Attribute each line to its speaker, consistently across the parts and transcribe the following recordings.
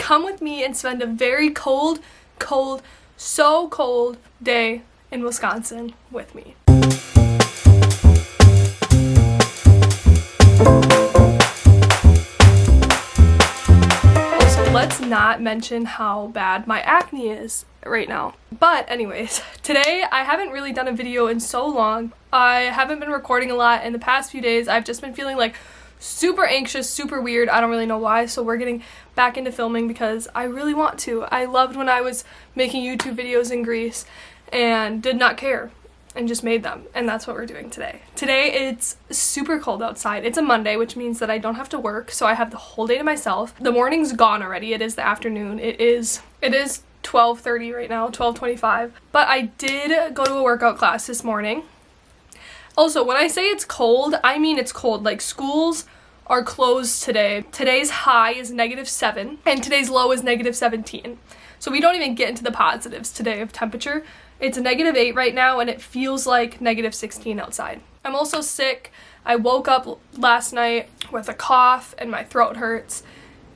Speaker 1: come with me and spend a very cold, so cold day in Wisconsin with me. Also, let's not mention how bad my acne is right now. But anyways, today I haven't really done a video in so long. I haven't been recording a lot in the past few days. I've just been feeling like super anxious, super weird. I don't really know why, so we're getting back into filming because I really want to. I loved when I was making YouTube videos in Greece and did not care and just made them, and that's what we're doing today. Today it's super cold outside. It's a Monday, which means that I don't have to work, so I have the whole day to myself. The morning's gone already. It is the afternoon. It is 12:30 right now, 12:25. But I did go to a workout class this morning. Also, when I say it's cold, I mean it's cold. Like, schools are closed today. Today's high is -7, and today's low is -17. So we don't even get into the positives today of temperature. It's -8 right now, and it feels like -16 outside. I'm also sick. I woke up last night with a cough, and my throat hurts.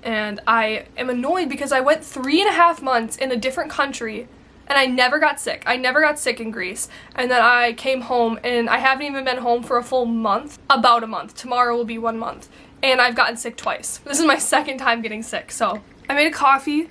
Speaker 1: And I am annoyed because I went 3.5 months in a different country and I never got sick. I never got sick in Greece. And then I came home and I haven't even been home for a full month. About a month. Tomorrow will be 1 month. And I've gotten sick twice. This is my second time getting sick. So I made a coffee.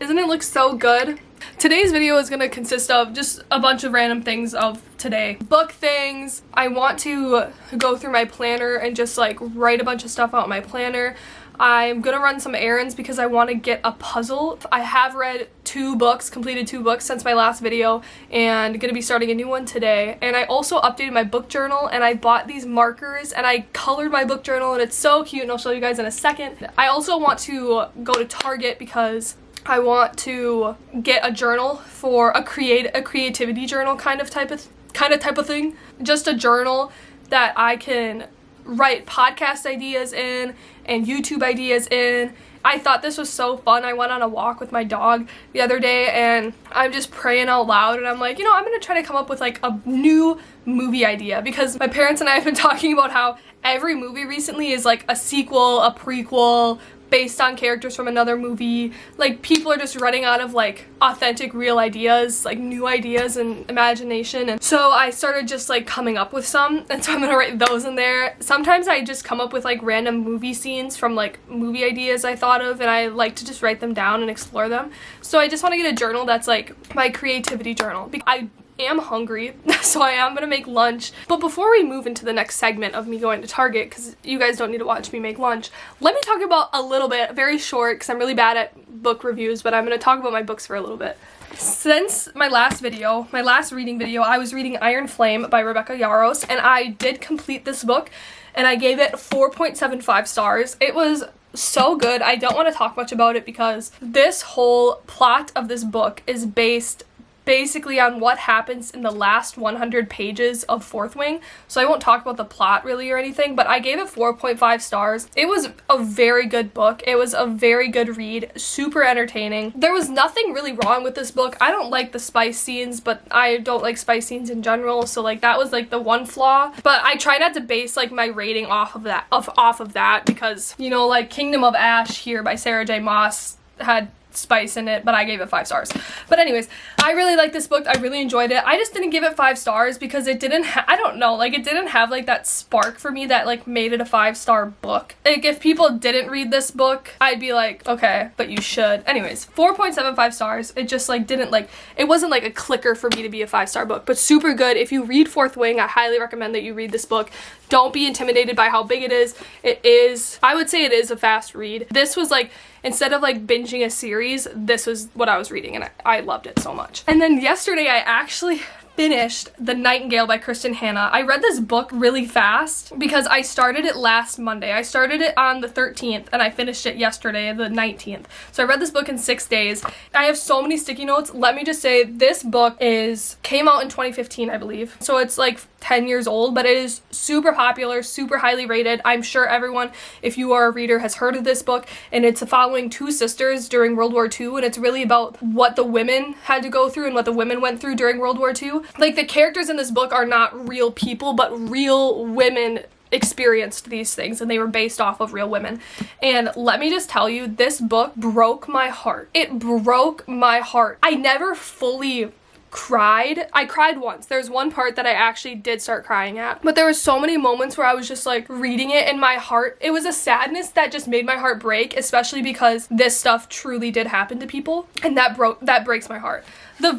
Speaker 1: Isn't it look so good? Today's video is going to consist of just a bunch of random things of today. Book things. I want to go through my planner and just like write a bunch of stuff out in my planner. I'm gonna run some errands because I want to get a puzzle. I have read 2 books, completed 2 books since my last video, and gonna be starting a new one today. And I also updated my book journal, and I bought these markers and I colored my book journal, and it's so cute, and I'll show you guys in a second. I also want to go to Target because I want to get a journal for a creativity journal kind of type of thing. Just a journal that I can write podcast ideas in and YouTube ideas in. I thought this was so fun. I went on a walk with my dog the other day and I'm just praying out loud and I'm like, you know, I'm gonna try to come up with like a new movie idea because my parents and I have been talking about how every movie recently is like a sequel, a prequel, based on characters from another movie. Like, people are just running out of like authentic, real ideas, like new ideas and imagination. And so I started just like coming up with some, and so I'm gonna write those in there. Sometimes I just come up with like random movie scenes from like movie ideas I thought of, and I like to just write them down and explore them. So I just want to get a journal that's like my creativity journal. I am hungry, so I am gonna make lunch. But before we move into the next segment of me going to Target, because you guys don't need to watch me make lunch, let me talk about a little bit, very short, because I'm really bad at book reviews, but I'm gonna talk about my books for a little bit. Since my last reading video, I was reading Iron Flame by Rebecca Yarros, and I did complete this book, and I gave it 4.75 stars. It was so good. I don't want to talk much about it because this whole plot of this book is based basically on what happens in the last 100 pages of Fourth Wing, so I won't talk about the plot really or anything, but I gave it 4.5 stars. It was a very good book. It was a very good read, super entertaining. There was nothing really wrong with this book. I don't like the spice scenes, but I don't like spice scenes in general, so like that was like the one flaw. But I try not to base like my rating off of that because, you know, like Kingdom of Ash here by Sarah J. Maas had spice in it, but I gave it 5 stars. But anyways, I really liked this book. I really enjoyed it. I just didn't give it 5 stars because it didn't I don't know, like it didn't have like that spark for me that like made it a 5-star book. Like, if people didn't read this book, I'd be like, okay, but you should. Anyways, 4.75 stars. It just like didn't like, it wasn't like a clicker for me to be a 5-star book, but super good. If you read Fourth Wing, I highly recommend that you read this book. Don't be intimidated by how big it is. It is, I would say it is a fast read. This was like, instead of like binging a series, this was what I was reading, and I loved it so much. And then yesterday I actually finished The Nightingale by Kristen Hanna. I read this book really fast because I started it last Monday. I started it on the 13th and I finished it yesterday, the 19th. So I read this book in 6 days. I have so many sticky notes. Let me just say, this book came out in 2015, I believe. So it's like 10 years old, but it is super popular, super highly rated. I'm sure everyone, if you are a reader, has heard of this book, and it's following 2 sisters during World War II, and it's really about what the women had to go through and what the women went through during World War II. Like, the characters in this book are not real people, but real women experienced these things, and they were based off of real women. And let me just tell you, this book broke my heart. It broke my heart. I never fully cried. I cried once. There's one part that I actually did start crying at, but there were so many moments where I was just like reading it and my heart, it was a sadness that just made my heart break, especially because this stuff truly did happen to people, and that breaks my heart.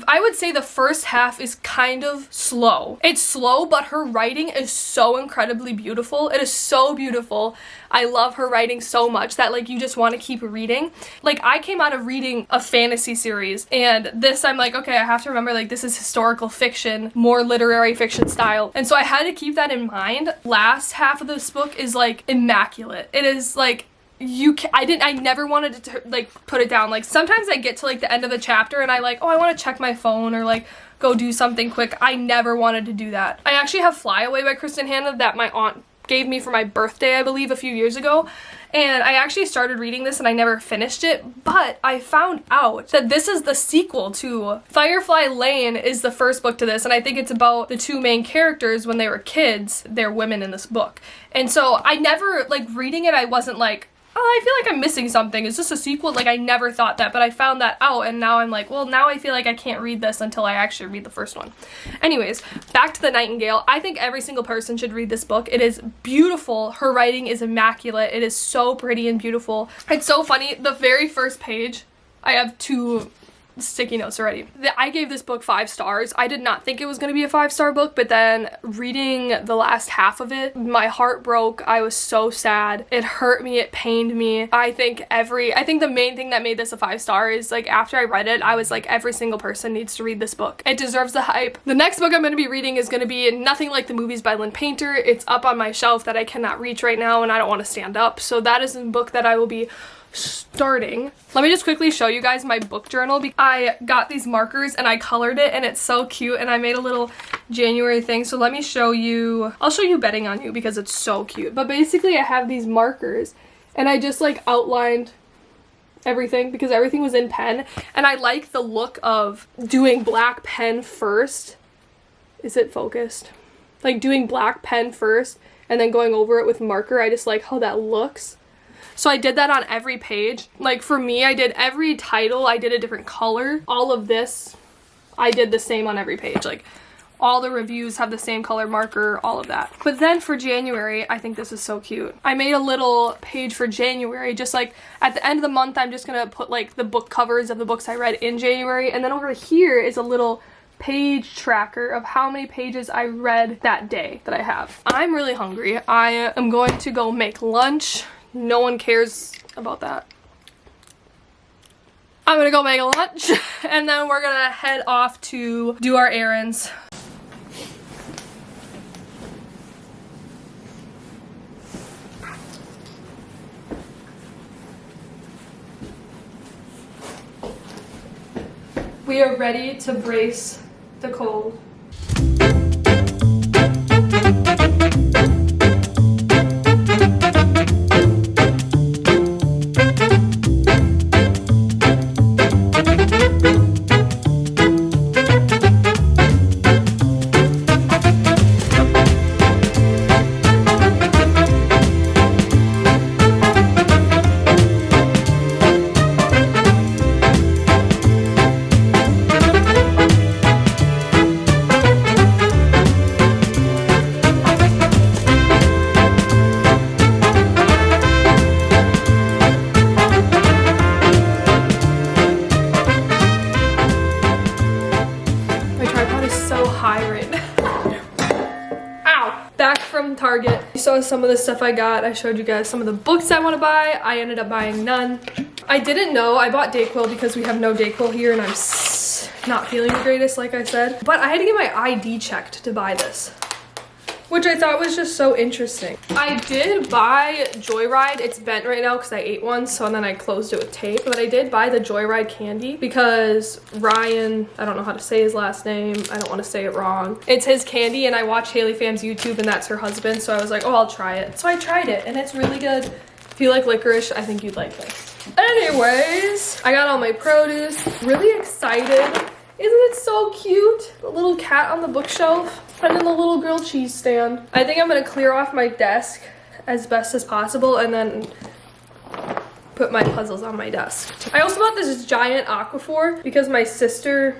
Speaker 1: I would say the first half is kind of slow. It's slow, but her writing is so incredibly beautiful. It is so beautiful. I love her writing so much that like you just want to keep reading. Like I came out of reading a fantasy series, and this I'm like, okay, I have to remember like this is historical fiction, more literary fiction style. And so I had to keep that in mind. Last half of this book is like immaculate. It is like I never wanted to like put it down. Like sometimes I get to like the end of the chapter and I like, oh, I want to check my phone or like go do something quick. I never wanted to do that. I actually have Fly Away by Kristen Hanna that my aunt gave me for my birthday, I believe, a few years ago. And I actually started reading this and I never finished it, but I found out that this is the sequel to Firefly Lane is the first book to this, and I think it's about the two main characters when they were kids. They're women in this book. And so I never, like reading it, I wasn't like, oh, I feel like I'm missing something. Is this a sequel? Like, I never thought that, but I found that out, and now I'm like, well, now I feel like I can't read this until I actually read the first one. Anyways, back to The Nightingale. I think every single person should read this book. It is beautiful. Her writing is immaculate. It is so pretty and beautiful. It's so funny. The very first page, I have 2 sticky notes already. I gave this book 5 stars. I did not think it was going to be a 5-star book, but then reading the last half of it, my heart broke. I was so sad. It hurt me. It pained me. I think the main thing that made this a 5-star is like after I read it, I was like, every single person needs to read this book. It deserves the hype. The next book I'm going to be reading is going to be Nothing Like the Movies by Lynn Painter. It's up on my shelf that I cannot reach right now, and I don't want to stand up. So that is a book that I will be starting. Let me just quickly show you guys my book journal. I got these markers and I colored it, and it's so cute, and I made a little January thing. So let me show you. I'll show you Betting on You because it's so cute. But basically I have these markers and I just like outlined everything because everything was in pen, and I like the look of doing black pen first. Is it focused? Like doing black pen first and then going over it with marker. I just like how that looks. So I did that on every page. Like for me, I did every title, I did a different color. All of this, I did the same on every page. Like all the reviews have the same color marker, all of that. But then for January, I think this is so cute. I made a little page for January, just like at the end of the month, I'm just gonna put like the book covers of the books I read in January. And then over here is a little page tracker of how many pages I read that day that I have. I'm really hungry. I am going to go make lunch. No one cares about that. I'm gonna go make lunch and then we're gonna head off to do our errands. We are ready to brace the cold. Target. You saw some of the stuff I got. I showed you guys some of the books I want to buy. I ended up buying none. I didn't know. I bought Dayquil because we have no Dayquil here and I'm not feeling the greatest, like I said. But I had to get my ID checked to buy this, which I thought was just so interesting. I did buy Joyride. It's bent right now because I ate one, so then I closed it with tape. But I did buy the Joyride candy because Ryan, I don't know how to say his last name. I don't want to say it wrong. It's his candy, and I watch Haley Pham's YouTube, and that's her husband. So I was like, oh, I'll try it. So I tried it, and it's really good. If you like licorice, I think you'd like this. Anyways, I got all my produce. Really excited. Isn't it so cute? The little cat on the bookshelf. And then the little grilled cheese stand. I think I'm gonna clear off my desk as best as possible and then put my puzzles on my desk. I also bought this giant Aquaphor because my sister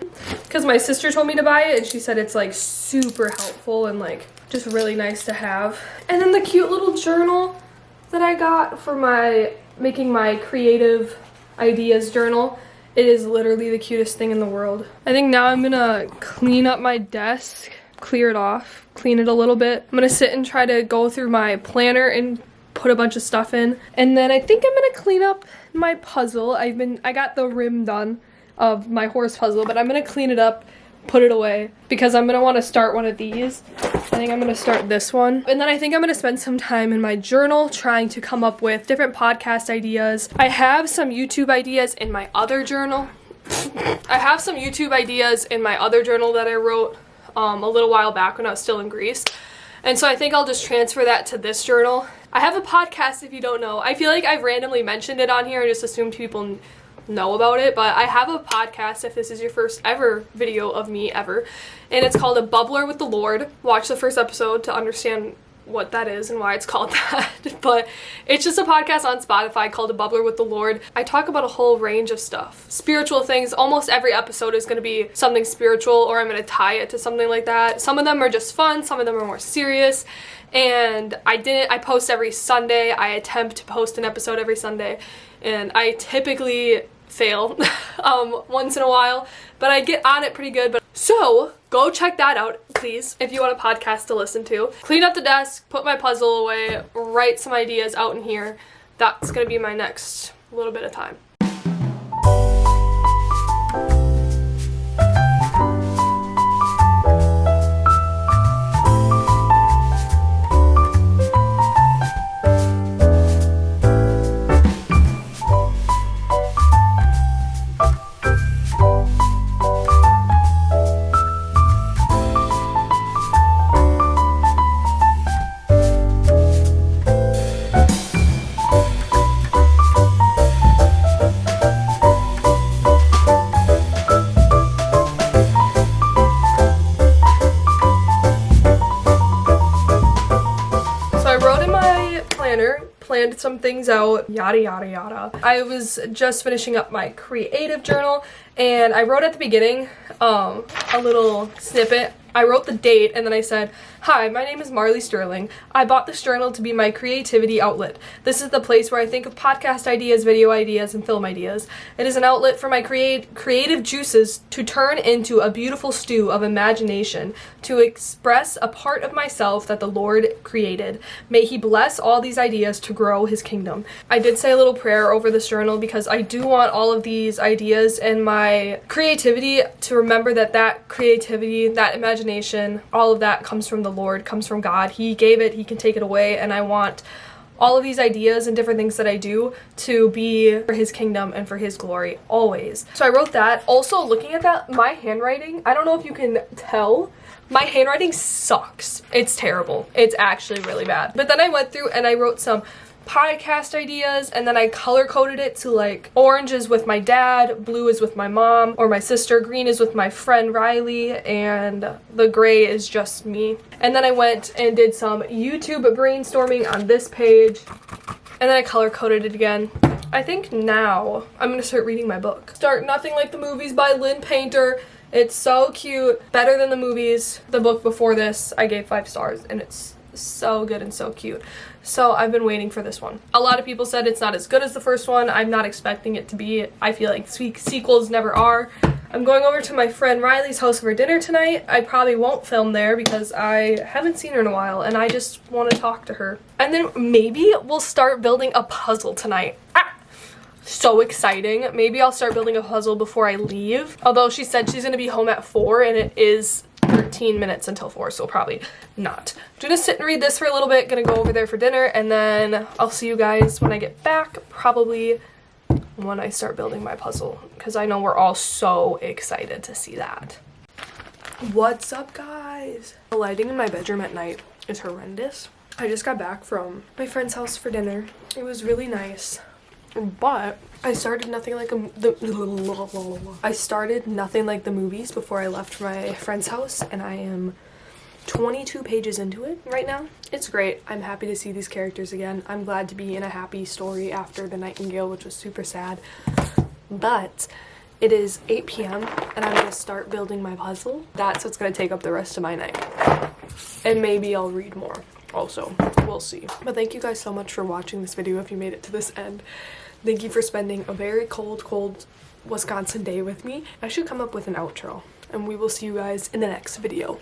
Speaker 1: told me to buy it and she said it's like super helpful and like just really nice to have. And then the cute little journal that I got for making my creative ideas journal. It is literally the cutest thing in the world. I think now I'm gonna clean up my desk, clear it off, clean it a little bit. I'm gonna sit and try to go through my planner and put a bunch of stuff in. And then I think I'm gonna clean up my puzzle. I got the rim done of my horse puzzle, but I'm gonna clean it up, put it away, because I'm gonna wanna start one of these. I think I'm gonna start this one. And then I think I'm gonna spend some time in my journal trying to come up with different podcast ideas. I have some YouTube ideas in my other journal. that I wrote a little while back when I was still in Greece. And so I think I'll just transfer that to this journal. I have a podcast, if you don't know. I feel like I've randomly mentioned it on here and just assumed people know about it, but I have a podcast if this is your first ever video of me ever, and it's called A Bubbler with the Lord. Watch the first episode to understand what that is and why it's called that. But it's just a podcast on Spotify called A Bubbler with the Lord. I talk about a whole range of stuff, spiritual things. Almost every episode is going to be something spiritual, or I'm going to tie it to something like that. Some of them are just fun, some of them are more serious. And I post every Sunday. I attempt to post an episode every Sunday, and I typically fail once in a while, but I get on it pretty good. But so go check that out, please, if you want a podcast to listen to. Clean up the desk, put my puzzle away, write some ideas out in here. That's gonna be my next little bit of time. Planned some things out, yada yada yada. I was just finishing up my creative journal and I wrote at the beginning a little snippet. I wrote the date and then I said, "Hi, my name is Marley Sterling. I bought this journal to be my creativity outlet. This is the place where I think of podcast ideas, video ideas, and film ideas. It is an outlet for my creative juices to turn into a beautiful stew of imagination, to express a part of myself that the Lord created. May He bless all these ideas to grow His kingdom." I did say a little prayer over this journal because I do want all of these ideas and my creativity to remember that creativity, that imagination, all of that comes from the Lord, comes from God. He gave it, He can take it away, and I want all of these ideas and different things that I do to be for His kingdom and for His glory always. So I wrote that. Also, looking at that, my handwriting, I don't know if you can tell, my handwriting sucks. It's terrible. It's actually really bad. But then I went through and I wrote some podcast ideas and then I color coded it to like orange is with my dad, blue is with my mom or my sister, green is with my friend Riley, and the gray is just me. And then I went and did some YouTube brainstorming on this page and then I color coded it again. I think now I'm gonna start reading my book. Start Nothing Like the Movies by Lynn Painter. It's so cute, better than the movies. The book before this I gave 5 stars and it's so good and so cute. So I've been waiting for this one. A lot of people said it's not as good as the first one. I'm not expecting it to be. I feel like sequels never are. I'm going over to my friend Riley's house for dinner tonight. I probably won't film there because I haven't seen her in a while and I just want to talk to her. And then maybe we'll start building a puzzle tonight. So exciting. Maybe I'll start building a puzzle before I leave. Although she said she's gonna be home at 4 and it is 13 minutes until 4, so probably not. I'm gonna sit and read this for a little bit, gonna go over there for dinner, and then I'll see you guys when I get back, probably when I start building my puzzle, because I know we're all so excited to see that. What's up, guys? The lighting in my bedroom at night is horrendous. I just got back from my friend's house for dinner. It was really nice. But I started Nothing Like the Movies before I left my friend's house, and I am 22 pages into it right now. It's great. I'm happy to see these characters again. I'm glad to be in a happy story after The Nightingale, which was super sad. But it is 8 p.m. and I'm gonna start building my puzzle. That's what's gonna take up the rest of my night. And maybe I'll read more also. We'll see. But thank you guys so much for watching this video if you made it to this end. Thank you for spending a very cold Wisconsin day with me. I should come up with an outro. And we will see you guys in the next video.